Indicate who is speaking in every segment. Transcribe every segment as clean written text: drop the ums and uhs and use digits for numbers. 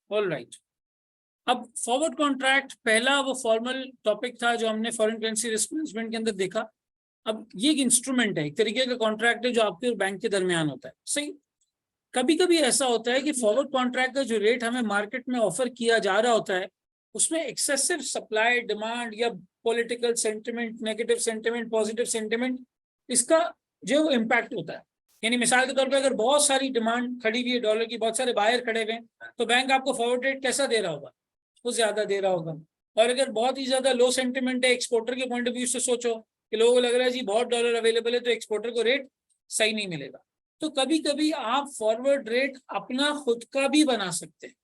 Speaker 1: All right. अब forward contract पहला वो फॉर्मल टॉपिक था जो हमने फॉरेन करेंसी रिस्क मैनेजमेंट के अंदर देखा। अब ये एक इंस्ट्रूमेंट है, एक तरीके का कॉन्ट्रैक्ट है जो आपके और बैंक के दरमियान होता है, सही। कभी कभी ऐसा होता है कि फॉरवर्ड कॉन्ट्रैक्ट का जो रेट हमें मार्केट में ऑफर किया जा रहा होता है उसमें एक्सेसिव सप्लाई डिमांड या political sentiment, negative sentiment, positive sentiment, इसका जो इम्पैक्ट होता है। यानी मिसाल के तौर पे अगर बहुत सारी डिमांड खड़ी हुई है डॉलर की, बहुत सारे बायर खड़े हुए हैं, तो बैंक आपको फॉरवर्ड रेट कैसा दे रहा होगा? वो ज्यादा दे रहा होगा। और अगर बहुत ही ज्यादा लो सेंटिमेंट है एक्सपोर्टर के पॉइंट ऑफ व्यू से सोचो कि लोगों को लग रहा है जी बहुत डॉलर अवेलेबल है तो एक्सपोर्टर को रेट सही नहीं मिलेगा, तो कभी कभी आप फॉरवर्ड रेट अपना खुद का भी बना सकते हैं।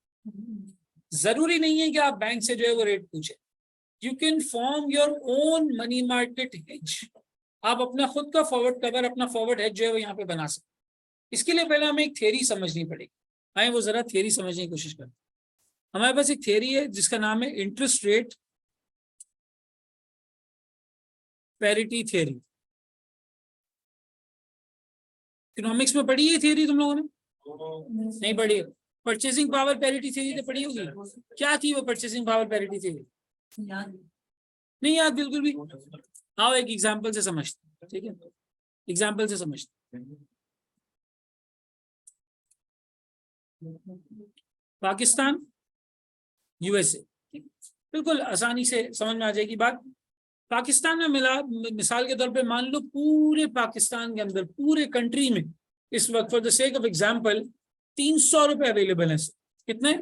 Speaker 1: जरूरी नहीं है कि आप बैंक से जो है वो रेट पूछे। You can form your own money market hedge. आप अपना खुद का फॉरवर्ड कवर, अपना फॉरवर्ड हेज जो है वो यहाँ पे बना सकते हैं। इसके लिए पहले हमें एक थ्योरी समझनी पड़ेगी। आए वो जरा थ्योरी समझने की कोशिश करते हैं। हमारे पास एक थ्योरी है जिसका नाम है interest rate parity theory. Economics में पढ़ी है थ्योरी तुम लोगों ने? नहीं पढ़ी? परचेसिंग पावर पैरिटी थ्योरी तो पढ़ी होगी। क्या थी वो परचेसिंग पावर पैरिटी थ्योरी? नहीं याद बिल्कुल भी। आओ एक एग्जांपल से समझते हैं, ठीक है? एग्जांपल से समझते हैं। पाकिस्तान, यूएसए, बिल्कुल आसानी से समझ में आ जाएगी बात। पाकिस्तान में मिसाल के तौर पे मान लो पूरे पाकिस्तान के अंदर, पूरे कंट्री में इस वक्त for the sake of example 300 रुपए अवेलेबल है। कितने?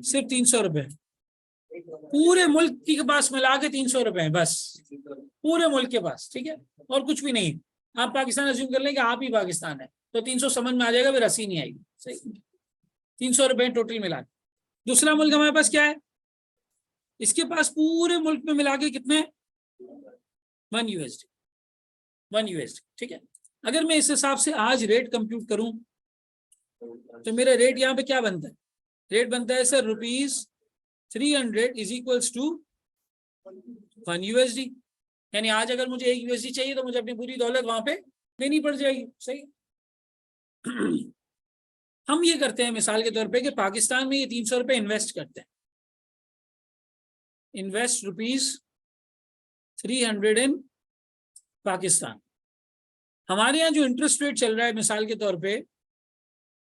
Speaker 1: सिर्फ 300 रुपए। पूरे मुल्क के पास मिला के 300 रुपए है बस, पूरे मुल्क के पास, ठीक है? और कुछ भी नहीं। आप पाकिस्तान अज्यूम कर लें कि आप ही पाकिस्तान है तो 300 समझ में आ जाएगा, फिर 80 नहीं आएगी, सही। 300 रुपए टोटल मिला के। दूसरा मुल्क हमारे पास क्या है? इसके पास पूरे मुल्क में मिला के कितने? 1 USD, 1 USD, ठीक है? अगर मैं इस हिसाब से आज रेट कंप्यूट करूं तो मेरा रेट यहाँ पे क्या बनता है? रेट बनता है sir ₹300 is equals to 1 USD। यानी आज अगर मुझे 1 USD चाहिए तो मुझे अपनी पूरी दौलत वहां पे देनी पड़ जाएगी, सही। हम ये करते हैं मिसाल के तौर पे कि पाकिस्तान में ये 300 रुपए इन्वेस्ट करते हैं। इन्वेस्ट ₹300 इन पाकिस्तान। हमारे यहाँ जो इंटरेस्ट रेट चल रहा है मिसाल के तौर पे,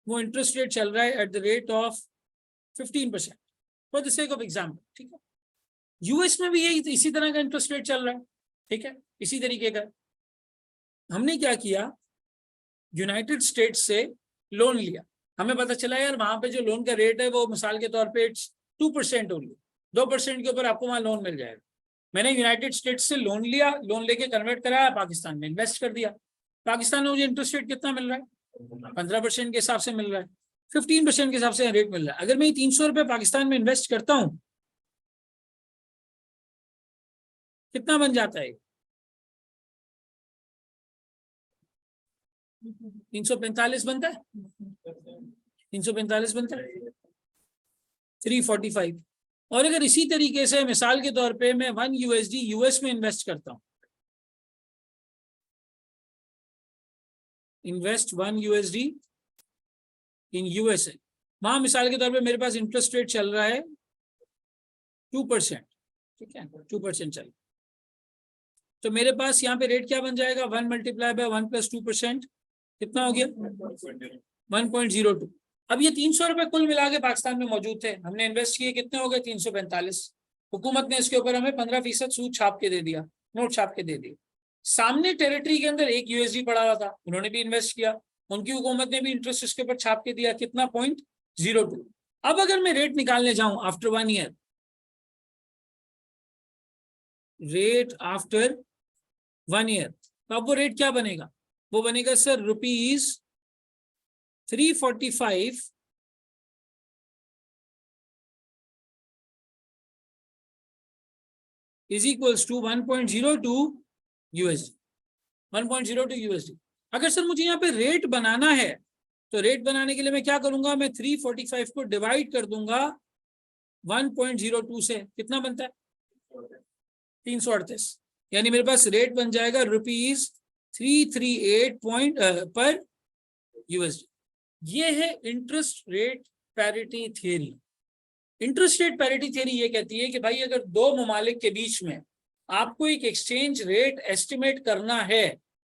Speaker 1: वो इंटरेस्ट रेट चल रहा है at the rate of 15% for the sake of example, ठीक है? यूएस में भी यही इसी तरह का इंटरेस्ट रेट चल रहा है, ठीक है? इसी तरीके का। हमने क्या किया, यूनाइटेड स्टेट्स से लोन लिया। हमें पता चला यार वहां पे जो लोन का रेट है वो मिसाल के तौर पे इट्स 2% ओनली, 2% के ऊपर आपको वहां लोन मिल जाएगा। मैंने यूनाइटेड स्टेट्स से लोन लिया, लोन लेके कन्वर्ट कराया, पाकिस्तान में इन्वेस्ट कर दिया। पाकिस्तान में मुझे इंटरेस्ट रेट कितना मिल रहा है? 15% के हिसाब से मिल रहा है, 15% के हिसाब से रेट मिल रहा है। अगर मैं 300 रुपए पाकिस्तान में इन्वेस्ट करता हूं, कितना बन जाता है? 345 बनता है, 345 बनता है, 345। और अगर इसी तरीके से मिसाल के तौर पे मैं 1 USD यूएस में इन्वेस्ट करता हूं, इन्वेस्ट 1 USD इन यूएसए, वहां मिसाल के तौर पे मेरे पास इंटरेस्ट रेट चल रहा है 2%, ठीक है? 2% चल, तो मेरे पास यहाँ पे रेट क्या बन जाएगा? 1 मल्टीप्लाई बाय 1 प्लस 2%, कितना हो गया? 1.02। अब ये 300 रुपए कुल मिला के पाकिस्तान में मौजूद थे, हमने इन्वेस्ट किए, कितने हो गए? 345। हुकूमत ने इसके ऊपर हमें 15% सूद छाप के दे दिया, नोट छाप के दे दिया। सामने टेरिटरी के अंदर 1 USD पड़ा हुआ था, उन्होंने भी इन्वेस्ट किया, उनकी हुकूमत ने भी इंटरेस्ट इसके ऊपर छाप के दिया, कितना? 0.02। अब अगर मैं रेट निकालने जाऊं after 1 year, rate after 1 year, तो अब वो रेट क्या बनेगा? वो बनेगा sir ₹345 is equals to 1.02 USD, 1.02 USD। अगर सर मुझे यहाँ पे रेट बनाना है तो रेट बनाने के लिए मैं क्या करूंगा? मैं 345 को डिवाइड कर दूंगा 1.02 से, कितना बनता है? 338। यानी मेरे पास रेट बन जाएगा ₹338 पर USD। ये है interest rate parity theory. Interest rate parity theory ये कहती है कि भाई अगर दो ममालिक के बीच में आपको एक एक्सचेंज रेट एस्टिमेट करना है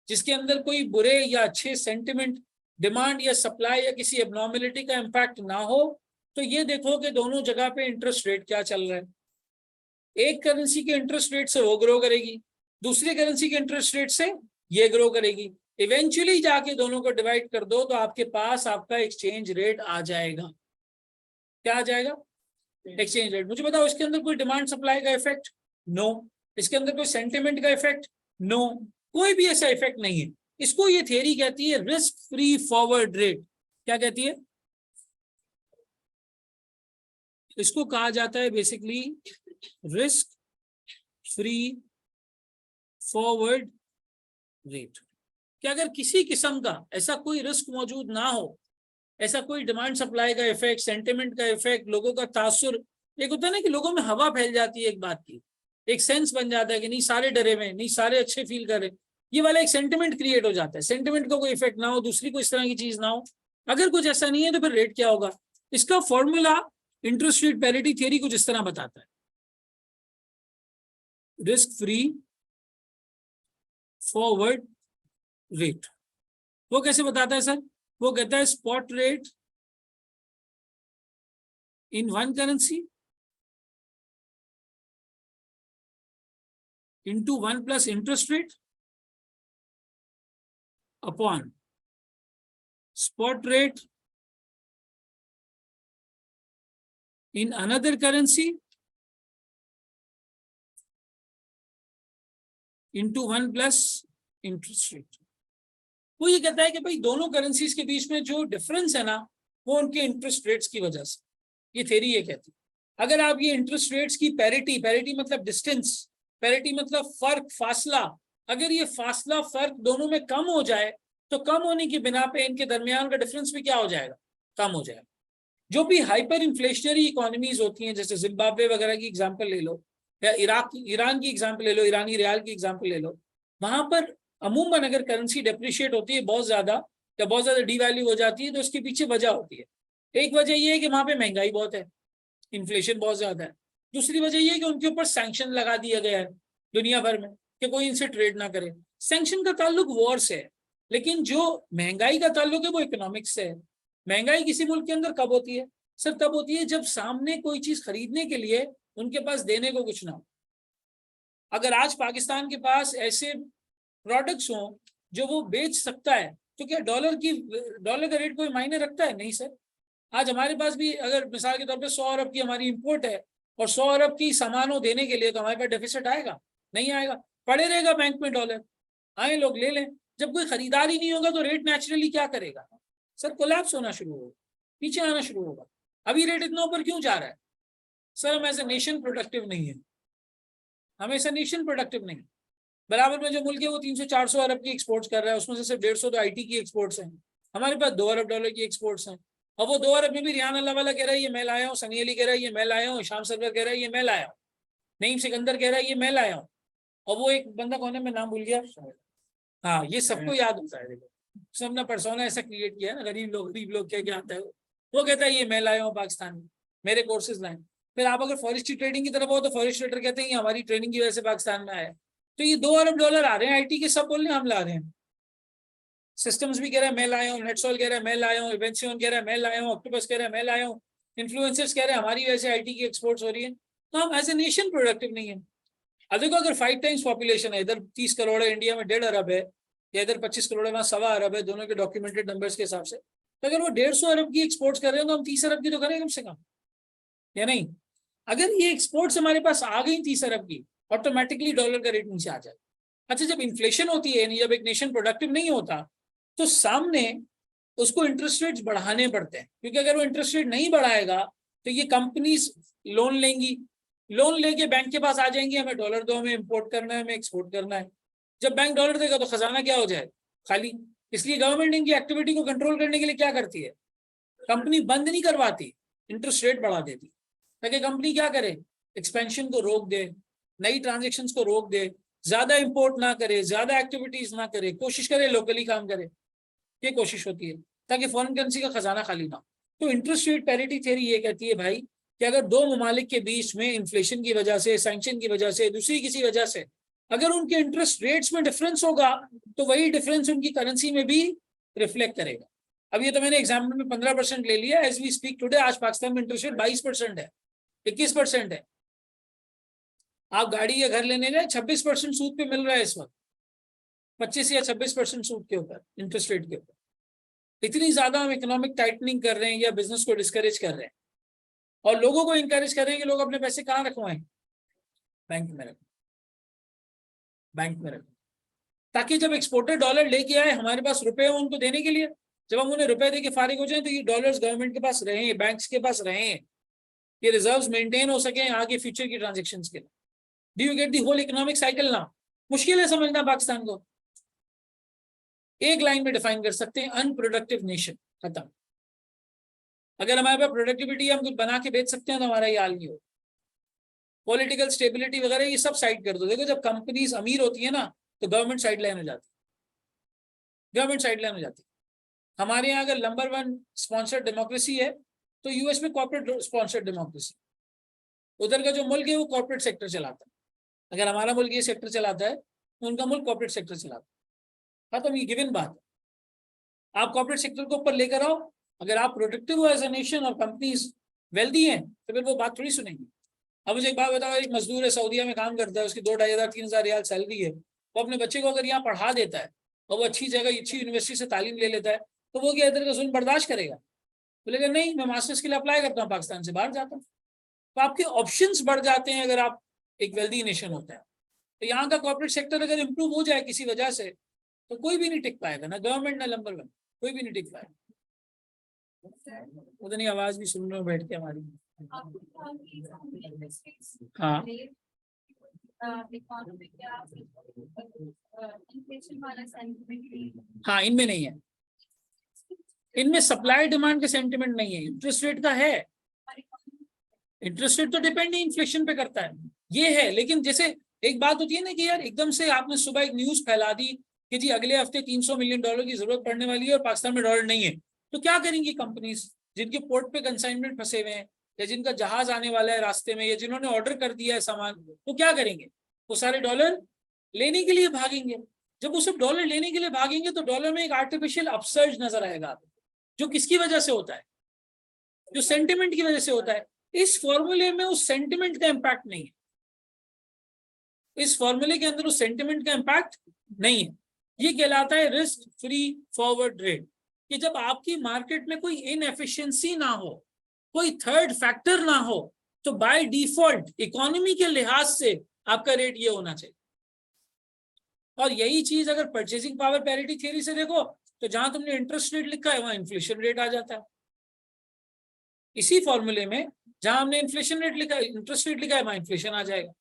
Speaker 1: जिसके अंदर कोई बुरे या अच्छे सेंटिमेंट, डिमांड या सप्लाई या किसी एबनॉर्मेलिटी का इम्पैक्ट ना हो, तो ये देखो कि दोनों जगह पे इंटरेस्ट रेट क्या चल रहा है। एक करेंसी के इंटरेस्ट रेट से वो ग्रो करेगी, दूसरी करेंसी के इंटरेस्ट रेट से ये ग्रो करेगी। इवेंचुअली जाके दोनों को डिवाइड कर दो तो आपके पास आपका एक्सचेंज रेट आ जाएगा। क्या आ जाएगा? Exchange rate. मुझे बताओ इसके अंदर कोई डिमांड सप्लाई का इफेक्ट? नो। इसके अंदर कोई सेंटिमेंट का इफेक्ट? नो। कोई भी ऐसा इफेक्ट नहीं है। इसको ये थियरी कहती है रिस्क फ्री फॉरवर्ड रेट। क्या कहती है? इसको कहा जाता है basically risk free forward rate. कि अगर किसी किस्म का ऐसा कोई रिस्क मौजूद ना हो, ऐसा कोई डिमांड सप्लाई का इफेक्ट, सेंटिमेंट का इफेक्ट, लोगों का तासुर, एक होता है ना कि लोगों में हवा फैल जाती है एक बात की, एक सेंस बन जाता है कि नहीं सारे डरे हुए, नहीं सारे अच्छे फील कर रहे, ये वाला एक सेंटिमेंट क्रिएट हो जाता है। सेंटिमेंट का कोई इफेक्ट ना हो, दूसरी कोई इस तरह की चीज ना हो, अगर कुछ ऐसा नहीं है तो फिर रेट क्या होगा? इसका formula interest rate parity theory कुछ इस तरह बताता है। रिस्क फ्री फॉरवर्ड रेट वो कैसे बताता है सर? वो कहता है spot rate in one currency into 1 plus interest rate upon spot rate in another currency into 1 plus interest rate। वो ये कहता है कि भाई दोनों करेंसीज के बीच में जो डिफरेंस है ना वो उनके इंटरेस्ट रेट्स की वजह से, ये थ्योरी ये कहती है। अगर आप ये इंटरेस्ट रेट्स की पैरिटी, पैरिटी मतलब डिस्टेंस, पैरिटी मतलब फर्क, फासला, अगर ये फासला फर्क दोनों में कम हो जाए तो कम होने की बिना पे इनके दरमियान का डिफरेंस भी क्या हो जाएगा? कम हो जाएगा। जो भी हाइपर इन्फ्लेशनरी इकोनॉमीज होती हैं, जैसे जिम्बाब्वे वगैरह की एग्जांपल ले लो, या ईरान की एग्जांपल ले लो, ईरानी रियाल की एग्जांपल ले लो, वहां पर अमूमन अगर करेंसी डेप्रिशिएट होती है बहुत ज्यादा या बहुत ज्यादा डीवैल्यू हो जाती है तो उसके पीछे वजह होती है। एक वजह यह है कि वहां पे महंगाई बहुत है, इन्फ्लेशन बहुत ज्यादा है। दूसरी वजह यह है कि उनके ऊपर सैंक्शन लगा दिया गया है दुनिया भर में कि कोई इनसे ट्रेड ना करे। सैंक्शन का ताल्लुक वॉर से है, लेकिन जो महंगाई का ताल्लुक है वो इकोनॉमिक्स से है। महंगाई किसी मुल्क के अंदर कब होती है सर? तब होती है जब सामने कोई चीज खरीदने के लिए उनके पास देने को कुछ ना हो। अगर आज पाकिस्तान के पास ऐसे प्रोडक्ट्स हों जो वो बेच सकता है तो क्या डॉलर का रेट कोई मायने रखता है? नहीं सर। आज हमारे पास भी अगर मिसाल के तौर पे 100 अरब की हमारी इंपोर्ट है और 100 अरब की सामानों देने के लिए तो हमारे पास डेफिसिट आएगा? नहीं आएगा, पड़े रहेगा बैंक में डॉलर, आए लोग ले लें। जब कोई खरीदार ही नहीं होगा तो रेट नेचुरली क्या करेगा सर? कोलैप्स होना शुरू होगा, पीछे आना शुरू होगा। अभी रेट इतना ऊपर क्यों जा रहा है सर? हम एज ए नेशन प्रोडक्टिव नहीं है, हम ऐसा नेशन प्रोडक्टिव नहीं। बराबर में जो मुल्क है वो 300-400 अरब की एक्सपोर्ट्स कर रहा है, उसमें से सिर्फ 150 तो आईटी की एक्सपोर्ट्स हैं। हमारे पास 2 अरब डॉलर की एक्सपोर्ट्स हैं, और वो 2 अरब में भी रियान अल्लाह वाला कह रहा है ये मैं लाया हूँ, सनी अली कह रहा है ये मैं लाया हूँ, शाम सरवर कह रहा है ये मैं लाया हूँ, नईम सिकंदर कह रहा है ये मैं लाया हूँ, और वो एक बंदा कौन है मैं नाम भूल गया, हाँ ये सबको याद होता है। देखो सब ना पर्सोना ऐसा क्रिएट किया है ना, गरीब लोग क्या क्या आता है, वो कहता है ये मैं लाया हूँ पाकिस्तान में, मेरे कोर्सेज लाए। फिर आप अगर फॉरेस्ट्री ट्रेडिंग की तरफ हो तो फॉरेस्ट ट्रेडर कहते हैं ये हमारी ट्रेनिंग की वजह से पाकिस्तान में आया। तो ये 2 अरब डॉलर आ रहे हैं आईटी के, सब बोल रहे हैं हम ला रहे हैं। सिस्टम्स भी कह रहा है मैं लाया हूँ, नेटसोल कह रहा है मैं लाया हूँ, इवेंसियन कह रहा है मैं लाया हूँ, ऑक्टोपस कह रहा है मैं लाया हूँ, इन्फ्लुएंसर्स कह रहे हैं हमारी वजह से आईटी की एक्सपोर्ट्स हो रही है। तो हम एज ए नेशन प्रोडक्टिव नहीं है। अब देखो अगर 5 टाइम्स पॉपुलेशन है, इधर 30 करोड़ है, इंडिया में 1.5 अरब है, या इधर 25 करोड़ है, वहाँ 1.25 अरब है, दोनों के डॉक्यूमेंटेड नंबर्स के हिसाब से, तो अगर वो 150 अरब की एक्सपोर्ट्स कर रहे हैं तो हम 30 अरब की तो करें कम से कम, या नहीं? अगर ये एक्सपोर्ट्स हमारे पास आ गई 30 अरब की, ऑटोमेटिकली डॉलर का रेट नीचे आ जाए। अच्छा जब इन्फ्लेशन होती है, जब एक नेशन प्रोडक्टिव नहीं होता तो सामने उसको इंटरेस्ट रेट्स बढ़ाने पड़ते हैं, क्योंकि अगर वो इंटरेस्ट रेट नहीं बढ़ाएगा तो ये कंपनीज लोन लेंगी, लोन लेके बैंक के पास आ जाएंगे हमें डॉलर दो, हमें इंपोर्ट करना है, हमें एक्सपोर्ट करना है। जब बैंक डॉलर देगा तो खजाना क्या हो जाए? खाली। इसलिए गवर्नमेंट इनकी एक्टिविटी को कंट्रोल करने के लिए क्या करती है? कंपनी बंद नहीं करवाती, इंटरेस्ट रेट बढ़ा देती, ताकि कंपनी क्या करे? एक्सपेंशन को रोक दे, नई ट्रांजेक्शन्स को रोक दे, ज्यादा इंपोर्ट ना करे, ज्यादा एक्टिविटीज ना करे, कोशिश करे लोकली काम करे। ये कोशिश होती है ताकि फॉरेन करेंसी का खजाना खाली ना हो। तो इंटरेस्ट रेट पैरिटी थ्योरी ये कहती है भाई कि अगर दो ममालिक के बीच में इन्फ्लेशन की वजह से, सैंक्शन की वजह से, दूसरी किसी वजह से अगर उनके इंटरेस्ट रेट्स में डिफरेंस होगा तो वही डिफरेंस उनकी करेंसी में भी रिफ्लेक्ट करेगा। अब ये तो मैंने एग्जाम्पल में 15% ले लिया, एज वी स्पीक टुडे आज पाकिस्तान में इंटरेस्ट रेट 22% है, 21% है। आप गाड़ी या घर लेने जाए 26% सूद पे मिल रहा है इस वक्त, 25 या 26% सूद के ऊपर, इंटरेस्ट रेट के ऊपर। इतनी ज्यादा हम इकोनॉमिक टाइटनिंग कर रहे हैं या बिजनेस को डिस्करेज कर रहे हैं और लोगों को इंकरेज कर रहे हैं कि लोग अपने पैसे कहाँ रखवाएं, बैंक में रखें, बैंक में रखें, ताकि जब एक्सपोर्टर डॉलर लेके आए हमारे पास रुपए हो उनको देने के लिए, जब हम उन्हें रुपए देके फारिग हो जाए तो ये डॉलर्स गवर्नमेंट के पास रहे, बैंक्स के पास रहे, ये रिजर्व्स मेंटेन हो सके आगे फ्यूचर की ट्रांजेक्शन्स के लिए। Do you get the whole economic cycle ना? मुश्किल है समझना पाकिस्तान को। एक लाइन में डिफाइन कर सकते हैं, अनप्रोडक्टिव नेशन, खत्म। अगर हमारे पास प्रोडक्टिविटी हम कुछ बना के बेच सकते हैं तो हमारा ये हाल नहीं हो। पॉलिटिकल स्टेबिलिटी वगैरह ये सब साइड कर दो। देखो जब कंपनीज अमीर होती है ना तो गवर्नमेंट साइड लाइन हो जाती है, गवर्नमेंट साइड लाइन हो जाती है। हमारे यहाँ अगर नंबर 1 स्पॉन्सर्ड डेमोक्रेसी है तो यूएस में कॉर्पोरेट स्पॉन्सर्ड डेमोक्रेसी, उधर का जो मुल्क है वो कॉर्पोरेट सेक्टर चलाता है। अगर हमारा मुल्क ये सेक्टर चलाता है तो उनका मुल्क कॉर्पोरेट सेक्टर चलाता है। खत्म, ये गिवन बात है। आप कॉर्पोरेट सेक्टर को ऊपर लेकर आओ, अगर आप प्रोडक्टिव हो एज ए नेशन और कंपनीज वेल्दी हैं तो फिर वो बात थोड़ी सुनेंगी। अब मुझे एक बात बताओ, एक मजदूर है सऊदीया में काम करता है, उसकी 2-2,500-3,000 रियाल सैलरी है, वो अपने बच्चे को अगर यहाँ पढ़ा देता है और वो अच्छी जगह अच्छी यूनिवर्सिटी से तालीम ले लेता है तो वो क्या इधर का जुल्म बर्दाश्त करेगा? बोलेगा नहीं, मैं मास्टर्स के लिए अप्लाई करता हूँ, पाकिस्तान से बाहर जाता हूँ। तो आपके ऑप्शंस बढ़ जाते हैं अगर आप एक वेल्दी नेशन होता है। तो यहाँ का कॉर्पोरेट सेक्टर अगर इंप्रूव हो जाए किसी वजह से तो कोई भी नहीं टिक पाएगा, ना गवर्नमेंट ना नंबर 1, कोई भी नहीं टिक पाएगा। उतनी आवाज भी सुन रहे हो बैठ के हमारी। हाँ हाँ, इनमें नहीं है, इनमें सप्लाई डिमांड का सेंटिमेंट नहीं है, इंटरेस्ट रेट का है। इंटरेस्ट रेट तो डिपेंड ही इन्फ्लेशन पे करता है, ये है। लेकिन जैसे एक बात होती है ना कि यार एकदम से आपने सुबह एक न्यूज फैला दी कि जी अगले हफ्ते $300 मिलियन की जरूरत पड़ने वाली है और पाकिस्तान में डॉलर नहीं है, तो क्या करेंगी कंपनीज जिनके पोर्ट पे कंसाइनमेंट फंसे हुए हैं या जिनका जहाज आने वाला है रास्ते में या जिन्होंने ऑर्डर कर दिया है सामान, तो क्या करेंगे? वो सारे डॉलर लेने के लिए भागेंगे। जब वो सब डॉलर लेने के लिए भागेंगे तो डॉलर में एक आर्टिफिशियल अपसर्ज नजर आएगा, जो किसकी वजह से होता है? जो सेंटिमेंट की वजह से होता है। इस फॉर्मूले में उस सेंटिमेंट का इंपैक्ट नहीं है, इस फॉर्मूले के अंदर उस सेंटिमेंट का इंपैक्ट नहीं है। ये कहलाता है रिस्क फ्री फॉरवर्ड रेट, कि जब आपकी मार्केट में कोई इनएफिशिएंसी ना हो, कोई थर्ड फैक्टर ना हो, तो बाय डिफॉल्ट इकोनॉमी के लिहाज से आपका रेट ये होना चाहिए। और यही चीज अगर परचेसिंग पावर पैरिटी थ्योरी से देखो तो जहां तुमने इंटरेस्ट रेट लिखा है वहां इन्फ्लेशन रेट आ जाता है। इसी फॉर्मूले में जहां हमने इन्फ्लेशन रेट लिखा है, इंटरेस्ट रेट लिखा है, वहां इन्फ्लेशन आ जाएगा।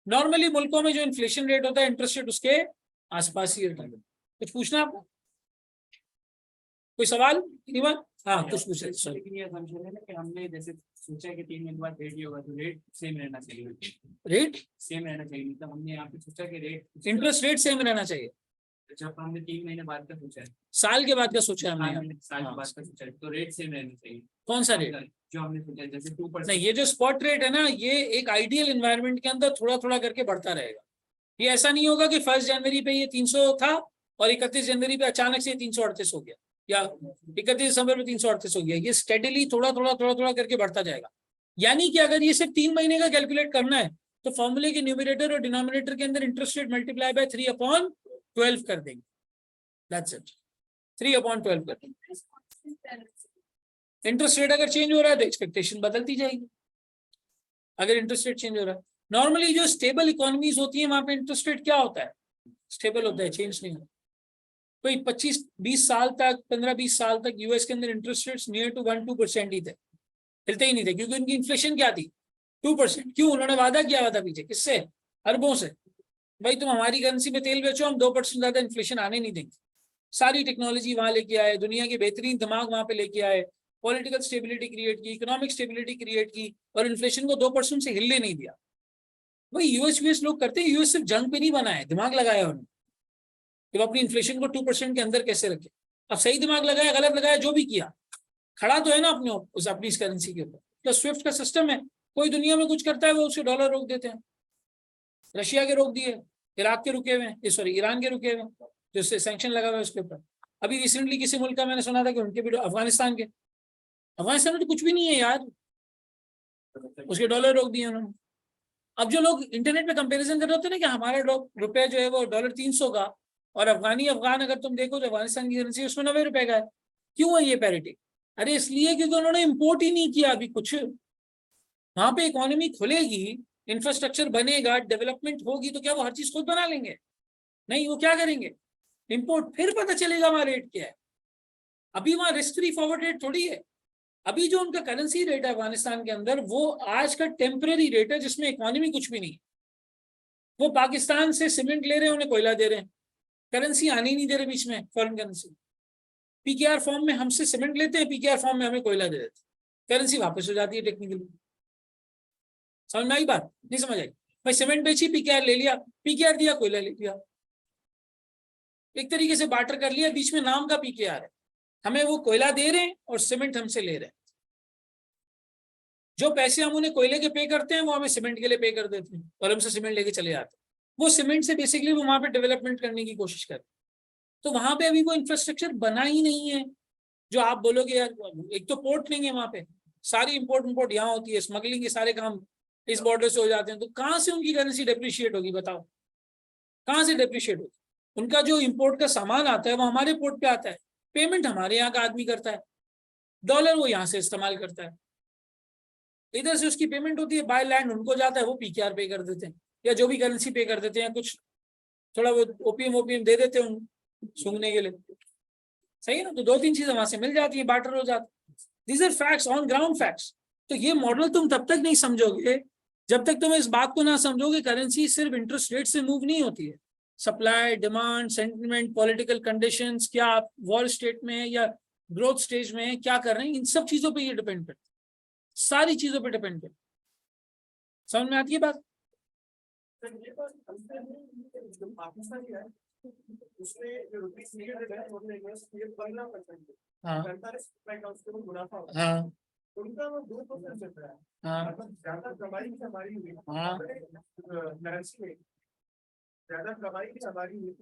Speaker 1: नॉर्मली मुल्कों में जो इन्फ्लेशन रेट होता है इंटरेस्ट रेट उसके आसपास ही रहता है। कुछ पूछना आपको? कोई सवाल? हाँ कुछ पूछ रहे। सॉरी,
Speaker 2: ये असम्पशन है ना कि हमने जैसे सोचा कि 3 महीने बाद रेट ये होगा तो रेट सेम रहना चाहिए,
Speaker 1: रेट
Speaker 2: सेम रहना चाहिए। मतलब हमने यहाँ पे सोचा कि रेट
Speaker 1: इंटरेस्ट रेट सेम रहना चाहिए।
Speaker 2: जब हमने 3 महीने बाद का सोचा है,
Speaker 1: साल के बाद का सोचा है हमने,
Speaker 2: साल के बाद का सोचा है, तो रेट सेम रहना चाहिए।
Speaker 1: कौन सा रेट?
Speaker 2: जो हमने सोचा है जैसे 2%।
Speaker 1: नहीं, ये जो स्पॉट रेट है ना, ये एक आइडियल एनवायरनमेंट के अंदर थोड़ा थोड़ा करके बढ़ता रहेगा। ये ऐसा नहीं होगा कि 1 जनवरी पे ये 300 था और 31 जनवरी पे अचानक से 338 हो गया या 31 दिसंबर में 338 हो गया। ये स्टेडली थोड़ा थोड़ा थोड़ा थोड़ा करके बढ़ता जाएगा। यानी कि अगर ये सिर्फ 3 महीने का कैलकुलेट करना है तो फॉर्मूले के न्यूमरेटर और डिनोमिनेटर के अंदर इंटरेस्ट रेट मल्टीप्लाई बाय 3/12 कर देंगे। दैट्स इट, 3/12 कर देंगे। इंटरेस्ट रेट अगर चेंज हो रहा है तो एक्सपेक्टेशन बदलती जाएगी। अगर इंटरेस्ट रेट चेंज हो रहा है, नॉर्मली जो स्टेबल इकोनॉमीज होती है वहां पे इंटरेस्ट रेट क्या होता है? स्टेबल होता है, चेंज नहीं होता। कोई 25-20 साल तक, 15-20 साल तक यूएस के अंदर इंटरेस्ट रेट्स नियर टू 1-2% ही थे, हिलते ही नहीं थे, क्योंकि उनकी इन्फ्लेशन क्या थी? 2%। क्यों? उन्होंने वादा किया हुआ था पीछे, किससे? अरबों से, भाई तुम हमारी करेंसी में तेल बेचो, हम 2% ज्यादा इन्फ्लेशन आने नहीं देंगे। सारी टेक्नोलॉजी वहां लेके आए, दुनिया के बेहतरीन दिमाग वहां पे लेके आए, पॉलिटिकल स्टेबिलिटी क्रिएट की, इकोनॉमिक स्टेबिलिटी क्रिएट की और इन्फ्लेशन को 2% से हिलने नहीं दिया। वही यूएस लोग करते हैं। यूएस सिर्फ जंग पे नहीं बना है, दिमाग लगाया उन्होंने कि वो अपनी इन्फ्लेशन को 2% के अंदर कैसे रखे। अब सही दिमाग लगाया, गलत लगाया, जो भी किया, खड़ा तो है ना अपने उस अपनी इस करेंसी के ऊपर। तो स्विफ्ट का सिस्टम है, कोई दुनिया में कुछ करता है वो उसके डॉलर रोक देते हैं। रशिया के रोक दिए, इराक के रुके हुए हैं, सॉरी ईरान के रुके हुए हैं, जो सैंक्शन लगा हुआ है उसके ऊपर। अभी रिसेंटली किसी मुल्क का मैंने सुना था कि उनके भी, अफगानिस्तान में तो कुछ भी नहीं है यार, उसके डॉलर रोक दिए उन्होंने। अब जो लोग इंटरनेट पे कंपैरिजन कर रहे होते हैं ना कि हमारा रुपए जो है वो $300 का, और अफगान अगर तुम देखो तो अफगानिस्तान की करेंसी उसमें $90 का है। क्यों है ये पैरिटी? अरे इसलिए क्योंकि उन्होंने इंपोर्ट ही नहीं किया अभी कुछ। वहां पे इकोनॉमी खुलेगी, इंफ्रास्ट्रक्चर बनेगा, डेवलपमेंट होगी, तो क्या वो हर चीज खुद बना लेंगे? नहीं, वो क्या करेंगे? इंपोर्ट। फिर पता चलेगा वहां रेट क्या है। अभी वहां रिस्क फ्री फॉरवर्ड रेट थोड़ी है। अभी जो उनका करेंसी रेट है अफगानिस्तान के अंदर, वो आज का टेम्पररी रेट है जिसमें इकोनॉमी कुछ भी नहीं। वो पाकिस्तान से सीमेंट ले रहे हैं, उन्हें कोयला दे रहे हैं, करेंसी आने ही नहीं दे रहे बीच में, फॉरेन करेंसी। पीकेआर फॉर्म में हमसे सीमेंट लेते हैं, पीकेआर फॉर्म में हमें कोयला दे देते हैं, करेंसी वापस हो जाती है टेक्निकली। समझ में आई बात? नहीं समझ आई? भाई सीमेंट बेची, पीकेआर ले लिया, पीकेआर दिया, कोयला ले लिया, एक तरीके से बार्टर कर लिया, बीच में नाम का पीकेआर है। हमें वो कोयला दे रहे हैं और सीमेंट हमसे ले रहे हैं। जो पैसे हम उन्हें कोयले के पे करते हैं वो हमें सीमेंट के लिए पे कर देते हैं और हमसे सीमेंट लेके चले जाते हैं। वो सीमेंट से बेसिकली वो वहां पे डेवलपमेंट करने की कोशिश करते हैं। तो वहां पे अभी वो इंफ्रास्ट्रक्चर बना ही नहीं है जो आप बोलोगे यार। एक तो पोर्ट नहीं है वहां पे, सारी इंपोर्ट यहाँ होती है, स्मगलिंग के सारे काम इस बॉर्डर से हो जाते हैं। तो कहाँ से उनकी करेंसी डेप्रिशिएट होगी बताओ? कहाँ से डेप्रिशिएट होगी? उनका जो इंपोर्ट का सामान आता है वो हमारे पोर्ट पे आता है, पेमेंट हमारे यहाँ का आदमी करता है, डॉलर वो यहाँ से इस्तेमाल करता है, इधर से उसकी पेमेंट होती है, बाय लैंड उनको जाता है, वो पीकेआर पे कर देते हैं या जो भी करेंसी पे कर देते हैं, कुछ थोड़ा वो ओपीएम दे देते हैं सूंघने के लिए। सही है ना? तो 2-3 चीजें वहां से मिल जाती है, बार्टर हो जाता है। These are facts, on ground facts. तो ये मॉडल तुम तब तक नहीं समझोगे जब तक तुम इस बात को ना समझोगे करेंसी सिर्फ इंटरेस्ट रेट से मूव नहीं होती है। Supply, demand, sentiment, political conditions, क्या आप वॉर स्टेट में है या ग्रोथ स्टेज में है, क्या कर रहे हैं, इन सब चीजों पे ये डिपेंड करता है, सारी चीजों पे डिपेंड करता है। समझ में आती है बात? हाँ हाँ
Speaker 3: उनका वो 2% चल रहा है।
Speaker 1: हाँ
Speaker 3: मतलब ज्यादा कमाई की हमारी हुई
Speaker 1: हाँ
Speaker 3: करेंसी में, ज्यादा कमाई की हमारी हुई,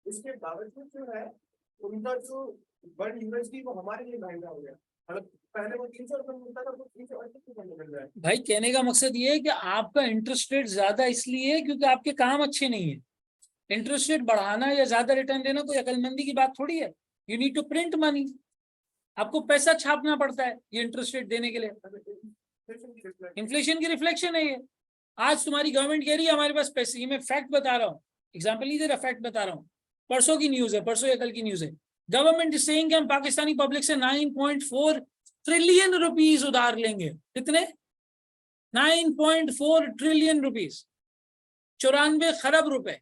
Speaker 3: इसके बावजूद जो है उनका जो वर्ल्ड यूनिवर्सिटी वो हमारे लिए महंगा हो गया। मतलब पहले वो 300 रुपये मिलता था, वो 380 रुपये मिल रहा है।
Speaker 1: भाई कहने का मकसद ये है कि आपका इंटरेस्ट रेट ज्यादा इसलिए है क्योंकि आपके काम अच्छे नहीं है। इंटरेस्ट रेट बढ़ाना या ज्यादा रिटर्न देना कोई अकलमंदी की बात थोड़ी है। You need to print money, आपको पैसा छापना पड़ता है ये इंटरेस्ट रेट देने के लिए। इन्फ्लेशन की रिफ्लेक्शन है ये। आज तुम्हारी गवर्नमेंट कह रही है हमारे पास पैसे, ये मैं फैक्ट बता रहा हूँ, एग्जाम्पल नहीं दे रहा, फैक्ट बता रहा हूँ। परसों की न्यूज है, परसों या कल की न्यूज है, गवर्नमेंट इज सेइंग कि हम पाकिस्तानी पब्लिक से 9.4 ट्रिलियन रुपीज उधार लेंगे। कितने? 9.4 ट्रिलियन रुपीज, 94 खरब रुपए।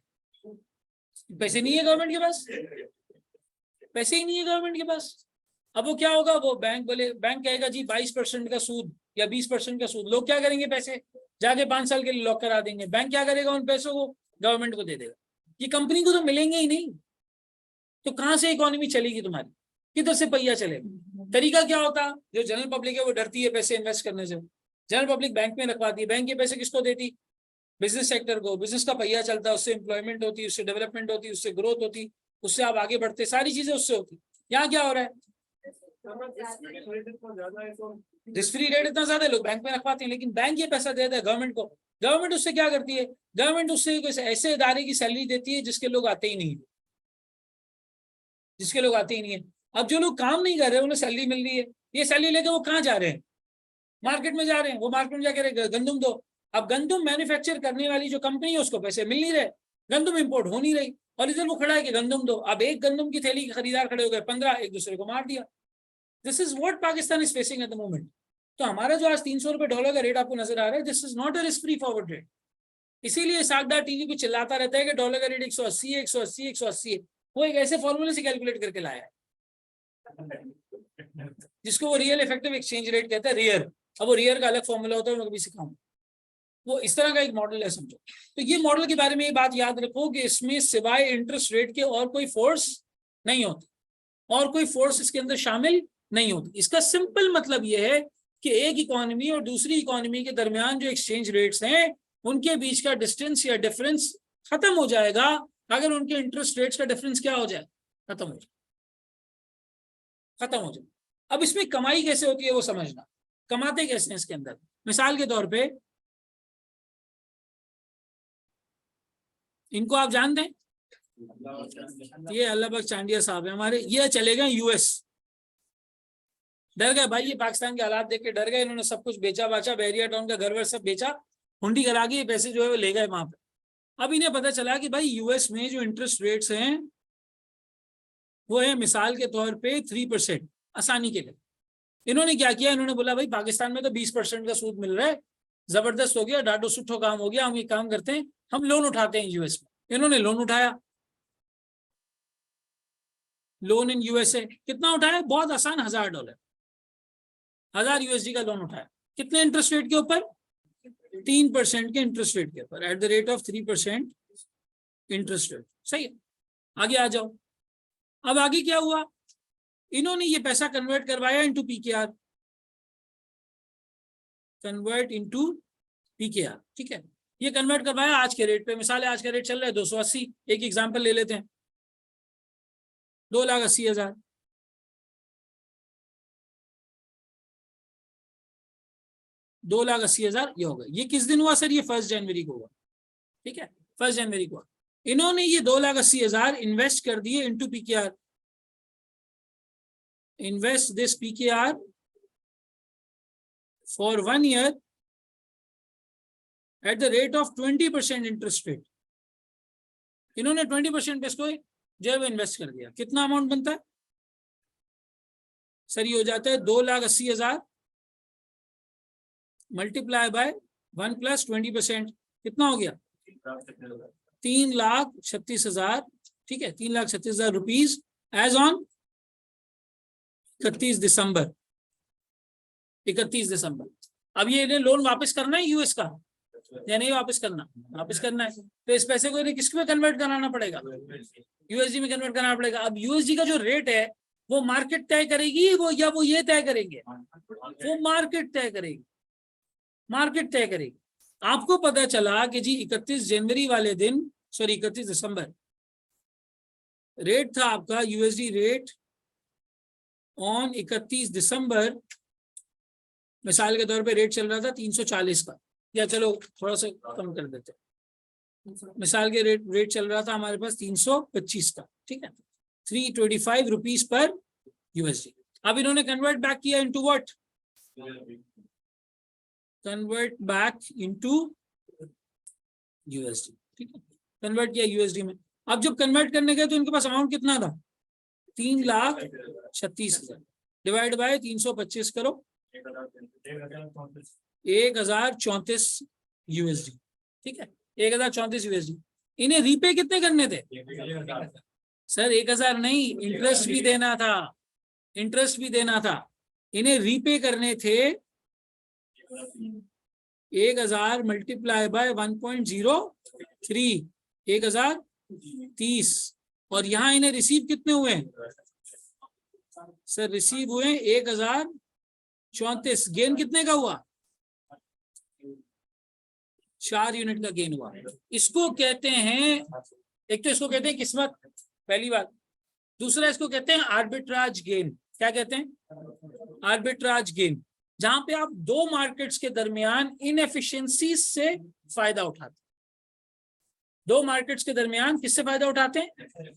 Speaker 1: पैसे नहीं है गवर्नमेंट के पास, पैसे ही नहीं है गवर्नमेंट के पास। अब वो क्या होगा? वो बैंक कहेगा जी 22% का सूद या 20% का सूद। लोग क्या करेंगे? पैसे जाके 5 साल के लिए लॉक करा देंगे। बैंक क्या करेगा? उन पैसों को गवर्नमेंट को दे देगा। ये कंपनी को तो मिलेंगे ही नहीं, तो कहां से इकोनॉमी चलेगी तुम्हारी? किधर से पहिया चलेगा? तरीका क्या होता? जो जनरल पब्लिक है वो डरती है पैसे इन्वेस्ट करने से, जनरल पब्लिक बैंक में रखवाती है। बैंक के पैसे किसको देती? बिजनेस सेक्टर को। बिजनेस का पहिया चलता है, उससे एम्प्लॉयमेंट होती है, उससे डेवलपमेंट होती है, उससे ग्रोथ होती, उससे आप आगे बढ़ते, सारी चीजें उससे होती। यहाँ क्या हो रहा है? रिस्क फ्री रेट इतना ज्यादा, लोग बैंक में रखवाते हैं, लेकिन बैंक ये पैसा देता है गवर्नमेंट को। गवर्नमेंट उससे क्या करती है? गवर्नमेंट उससे ऐसे इदारे की सैलरी देती है जिसके लोग आते ही नहीं, जिसके लोग आते ही नहीं है। अब जो लोग काम नहीं कर रहे उन्हें सैलरी मिल रही है, ये सैलरी लेकर वो कहाँ जा रहे हैं? मार्केट में जा रहे हैं। वो मार्केट में जाकर गंदुम दो। अब गंदुम मैन्युफैक्चर करने वाली जो कंपनी है उसको पैसे मिल नहीं रहे, गंदुम इंपोर्ट हो नहीं रही, और इधर वो खड़ा है कि गंदुम दो। अब एक गंदुम की थैली के खरीदार खड़े हो गए 15, एक दूसरे को मार दिया। This is what Pakistan is facing at the moment. तो हमारा जो आज 300 रुपए डॉलर का रेट आपको नजर आ रहा है, this is not a risk free forward rate. इसीलिए सागदार टीवी पे चिल्लाता रहता है कि डॉलर का रेट 180 है, 180, 180 है। वो एक ऐसे फॉर्मूले से कैलकुलेट करके लाया है जिसको वो रियल इफेक्टिव एक्सचेंज रेट कहते हैं, रियर। अब वो रियर का अलग फॉर्मूला होता है, मैं कभी सिखाऊंगा। वो इस तरह का एक मॉडल है, समझो। तो ये मॉडल के बारे में ये बात याद रखो कि इसमें सिवाय इंटरेस्ट रेट के और कोई फोर्स नहीं होती, और कोई फोर्स इसके अंदर शामिल नहीं होती। इसका सिंपल मतलब यह है कि एक इकोनॉमी और दूसरी इकोनॉमी के दरमियान जो एक्सचेंज रेट्स हैं उनके बीच का डिस्टेंस या डिफरेंस खत्म हो जाएगा अगर उनके इंटरेस्ट रेट्स का डिफरेंस क्या हो जाए, खत्म हो जाए, खत्म हो जाए। अब इसमें कमाई कैसे होती है वो समझना, कमाते कैसे हैं इसके अंदर। मिसाल के तौर पे इनको आप जानते हैं, ये अल्लाह बख्श चांडिया साहब है हमारे, ये चले गए यूएस। डर गए भाई, ये पाकिस्तान के हालात देख के डर गए, इन्होंने सब कुछ बेचा बाचा, बैरिया टाउन का घर वर सब बेचा, हुंडी करा के ये पैसे जो है वो ले गए वहां पे। अब इन्हें पता चला कि भाई यूएस में जो इंटरेस्ट रेट्स हैं वो है मिसाल के तौर पे 3%, आसानी के लिए। इन्होंने क्या किया, इन्होंने बोला भाई पाकिस्तान में तो 20% का सूद मिल रहा है, जबरदस्त हो गया, डाटो सुठो काम हो गया, हम ये काम करते हैं, हम लोन उठाते हैं यूएस में। इन्होंने लोन उठाया, लोन इन यूएसए। कितना उठाया, बहुत आसान, $1000, 1000 USD का लोन उठाया। कितने इंटरेस्ट रेट के ऊपर, 3% के इंटरेस्ट रेट के ऊपर, at the rate of 3% interest rate. सही है, आगे आ जाओ। अब आगे क्या हुआ, इन्होंने ये पैसा कन्वर्ट करवाया into PKR, convert into PKR, ठीक है। ये कन्वर्ट करवाया आज के रेट पे, मिसाल है आज का रेट चल रहा है 280, एक एग्जांपल ले लेते हैं, 2,80,000। 2,80,000 ये होगा। ये किस दिन हुआ सर, ये 1 जनवरी को हुआ, ठीक है, 1 जनवरी को। इन्होंने ये 2,80,000 इन्वेस्ट कर दिए into PKR. Invest this PKR for 1 year at the rate of 20% interest rate. इन्होंने 20% पे इसको जो है वो इन्वेस्ट कर दिया। कितना अमाउंट बनता है सर, ये हो जाता है 2,80,000 मल्टीप्लाई बाय 1 + 20%, कितना हो गया, 3,36,000, ठीक है, 3,36,000 रुपीज एज ऑन 31 दिसंबर। 31 दिसंबर। अब ये इन्हें लोन वापस करना है यूएस का या नहीं वापस करना, वापस करना है, तो इस पैसे को इन्हें किस में कन्वर्ट कराना पड़ेगा, यूएसडी में कन्वर्ट कराना पड़ेगा। अब यूएसडी का जो रेट है वो मार्केट तय करेगी, वो या वो ये तय करेंगे, वो मार्केट तय करेगी, मार्केट तय करेगी। आपको पता चला कि जी 31 जनवरी वाले दिन, सॉरी 31 दिसंबर, रेट था आपका यूएसडी रेट ऑन 31 दिसंबर, मिसाल के तौर पे रेट चल रहा था 340 का, या चलो थोड़ा सा कम कर देते, मिसाल के रेट चल रहा था हमारे पास 325 का, ठीक है, 325 रुपीज पर यूएसडी। अब इन्होंने कन्वर्ट बैक किया into what, convert back into USD, ठीक है, कन्वर्ट किया यूएसडी में। अब जब कन्वर्ट करने गए तो इनके पास अमाउंट कितना था, 3,36,000 डिवाइड बाय 325 करो, 1,034 यूएसडी, ठीक है, 1,034 यूएसडी। इन्हें रीपे कितने करने थे सर, 1,000 नहीं, इंटरेस्ट भी देना था, इंटरेस्ट भी देना था। इन्हें रीपे करने थे 1,000 मल्टीप्लाई बाय 1.03, 1,030, और यहाँ इन्हें रिसीव कितने हुए सर, रिसीव हुए 1,034। गेन कितने का हुआ, 4 यूनिट का गेन हुआ। इसको कहते हैं, एक तो इसको कहते हैं किस्मत, पहली बात। दूसरा इसको कहते हैं आर्बिट्राज गेन। क्या कहते हैं, आर्बिट्राज गेन, जहां पे आप दो मार्केट्स के दरमियान इनएफिशिएंसी से फायदा उठाते हैं। दो मार्केट्स के दरमियान किससे फायदा उठाते हैं,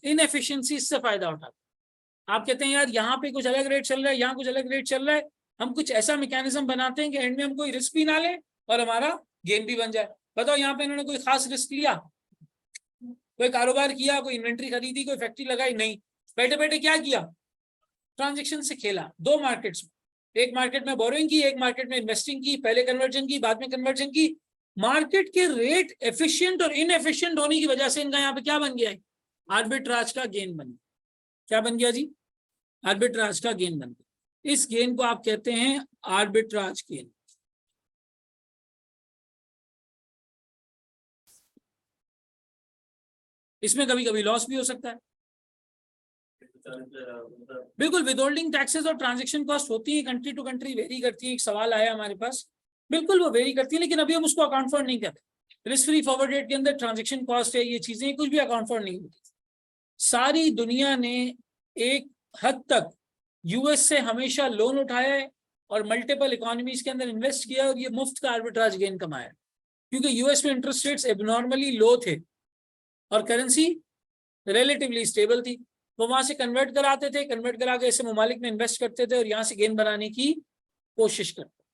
Speaker 1: इनएफिशिएंसी से फायदा उठाते हैं। आप कहते हैं यार यहाँ पे कुछ अलग रेट चल रहा है, यहाँ कुछ अलग रेट चल रहा है, हम कुछ ऐसा मैकेनिज्म बनाते हैं कि एंड में हम कोई रिस्क भी ना ले और हमारा गेन भी बन जाए। बताओ यहाँ पे इन्होंने कोई खास रिस्क लिया, कोई कारोबार किया, कोई इन्वेंट्री खरीदी, कोई फैक्ट्री लगाई, नहीं, बैठे बैठे क्या किया, ट्रांजेक्शन से खेला। दो मार्केट्स में, एक मार्केट में बोरोइंग की, एक मार्केट में इन्वेस्टिंग की, पहले कन्वर्जन की, बाद में कन्वर्जन की। मार्केट के रेट एफिशिएंट और इनएफिशिएंट होने की वजह से इनका यहाँ पे क्या बन गया है, आर्बिट्राज का गेन बन गया। क्या बन गया जी, आर्बिट्राज का गेन बन गया। इस गेन को आप कहते हैं आर्बिट्राज गेन। इसमें कभी कभी लॉस भी हो सकता है, बिल्कुल विदहोल्डिंग टैक्सेस और ट्रांजैक्शन कॉस्ट होती है, कंट्री टू कंट्री वेरी करती है। एक सवाल आया हमारे पास, बिल्कुल वो वेरी करती है, लेकिन अभी हम उसको अकाउंट फॉर नहीं करते। रिस्क फ्री फॉरवर्ड रेट के अंदर ट्रांजैक्शन कॉस्ट है, ये चीजें कुछ भी अकाउंट फॉर नहीं होती। सारी दुनिया ने एक हद तक यूएस से हमेशा लोन उठाया है और मल्टीपल इकोनॉमीज के अंदर इन्वेस्ट किया और ये मुफ्त का आर्बिट्राज गेन कमाया, क्योंकि यूएस में इंटरेस्ट रेट्स एबनॉर्मली लो थे और करेंसी रिलेटिवली स्टेबल थी। वो वहां से कन्वर्ट कराते थे, कन्वर्ट करा के ऐसे ममालिक में इन्वेस्ट करते थे और यहाँ से गेन बनाने की कोशिश करते,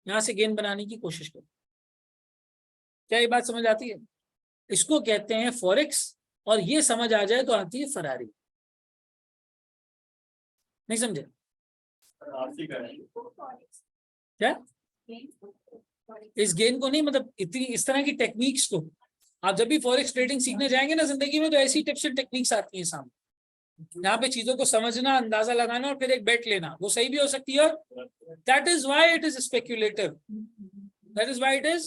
Speaker 1: यहाँ से गेन बनाने की कोशिश करते। क्या ये बात समझ आती है? इसको कहते हैं फॉरेक्स, और ये समझ आ जाए तो आती है फरारी। नहीं समझे क्या? इस गेन को नहीं, मतलब इतनी इस तरह की टेक्निक्स को आप जब भी फॉरेक्स ट्रेडिंग सीखने जाएंगे ना जिंदगी में, तो ऐसी टिप्स एंड टेक्निक्स आती हैं सामने, यहाँ पे चीजों को समझना, अंदाजा लगाना और फिर एक बेट लेना। वो सही भी हो सकती है, that is why it is speculative, that is why it is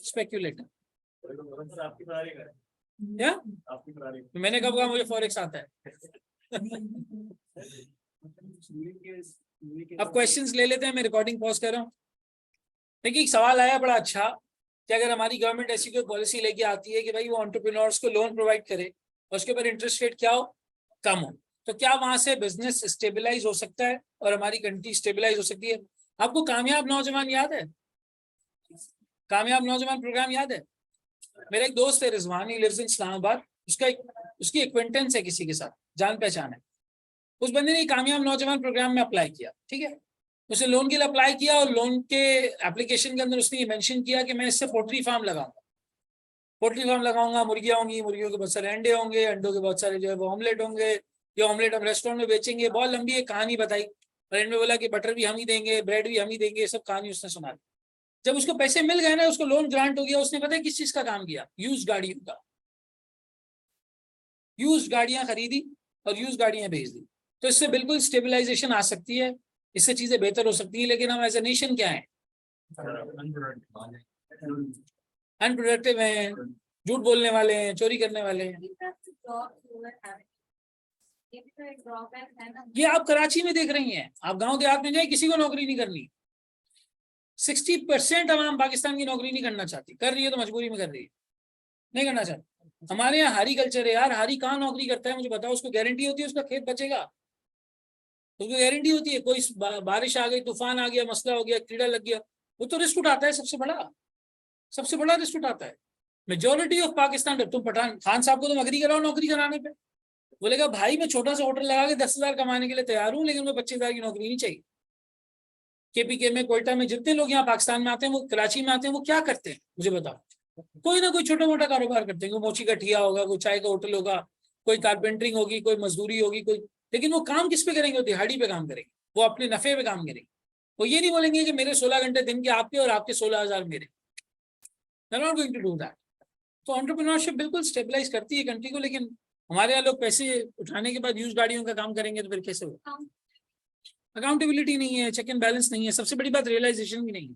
Speaker 1: speculative. क्या मैंने कब कहा मुझे फॉरेक्स आता है? अब क्वेश्चंस ले लेते हैं, मैं रिकॉर्डिंग पॉज कर रहा हूँ। देखिए एक सवाल आया बड़ा अच्छा, कि अगर हमारी गवर्नमेंट ऐसी कोई पॉलिसी लेके आती है कि भाई वो एंटरप्रेन्योर्स को लोन प्रोवाइड करे और उसके ऊपर इंटरेस्ट रेट क्या हो, कम हो, तो क्या वहां से बिजनेस स्टेबलाइज हो सकता है और हमारी कंट्री स्टेबलाइज हो सकती है? आपको कामयाब नौजवान याद है? कामयाब नौजवान प्रोग्राम याद है? मेरा एक दोस्त है Rizwan, he lives in Islamabad, उसकी एक्वेंटेंस है किसी के साथ, जान पहचान है। उस बंदे ने कामयाब नौजवान प्रोग्राम में अप्लाई किया, ठीक है, उसने लोन के लिए अप्लाई किया और लोन के एप्लीकेशन के अंदर उसने ये मेंशन किया कि मैं इससे पोल्ट्री फार्म लगाऊंगा, पोल्ट्री फार्म लगाऊंगा, मुर्गियां होंगी, मुर्गियों के बहुत सारे अंडे होंगे, अंडों के बहुत सारे जो है वो ऑमलेट होंगे, ये ऑमलेट हम रेस्टोरेंट में बेचेंगे। बहुत लंबी एक कहानी बताई और इनमें बोला कि बटर भी हम ही देंगे, ब्रेड भी हम ही देंगे, सब कहानी उसने सुना। जब उसको पैसे मिल गए ना, उसको लोन ग्रांट हो गया, उसने पता है किस चीज का काम किया? यूज्ड गाड़ियों का, यूज्ड गाड़ियां खरीदी और यूज्ड गाड़ियां भेज दी। तो इससे बिल्कुल स्टेबलाइजेशन आ सकती है, इससे चीजें बेहतर हो सकती है। लेकिन हम एज ए नेशन क्या है? अनप्रोडक्टिव हैं, झूठ बोलने वाले हैं, चोरी करने वाले हैं। ये आप कराची में देख रही हैं, आप गांव देहात में जाए, किसी को नौकरी नहीं करनी। 60% आवाम पाकिस्तान की नौकरी नहीं करना चाहती, कर रही है तो मजबूरी में कर रही है, नहीं करना चाहती। हमारे यहाँ हारी कल्चर है यार, हारी कहाँ नौकरी करता है मुझे बताओ? उसको गारंटी होती है उसका खेत बचेगा? उसको गारंटी होती है कोई बारिश आ गई, तूफान आ गया, मसला हो गया, कीड़ा लग गया, वो तो रिस्क उठाता है, सबसे बड़ा रिस्क उठाता है। मेजोरिटी ऑफ पाकिस्तान, तुम पठान खान साहब को तुम अग्री कराओ नौकरी कराने पे, बोलेगा भाई मैं छोटा सा होटल लगा के 10,000 कमाने के लिए तैयार हूँ, लेकिन मैं 25,000 की नौकरी नहीं चाहिए। केपीके में, कोयटा में जितने लोग यहाँ पाकिस्तान में आते हैं, वो कराची में आते हैं, वो क्या करते हैं मुझे बताओ? कोई ना कोई छोटा मोटा कारोबार करते हैं, कोई मोची का ठिया होगा, कोई चाय का होटल होगा, कोई कारपेंटरिंग होगी, कोई मजदूरी होगी, कोई, लेकिन वो काम किस पे करेंगे? वो दिहाड़ी पे काम करेंगे, वो अपने नफे पे काम करेंगे। वो ये नहीं बोलेंगे कि मेरे 16 घंटे दिन के आपके और आपके 16,000 मेरे। They're not going to do that. तो एंटरप्रेन्योरशिप बिल्कुल स्टेबलाइज करती है कंट्री को, लेकिन हमारे यहाँ लोग पैसे उठाने के बाद यूज गाड़ियों का काम करेंगे तो फिर कैसे होगा? अकाउंटेबिलिटी नहीं है, चेक एंड बैलेंस नहीं है, सबसे बड़ी बात रियलाइजेशन भी नहीं है।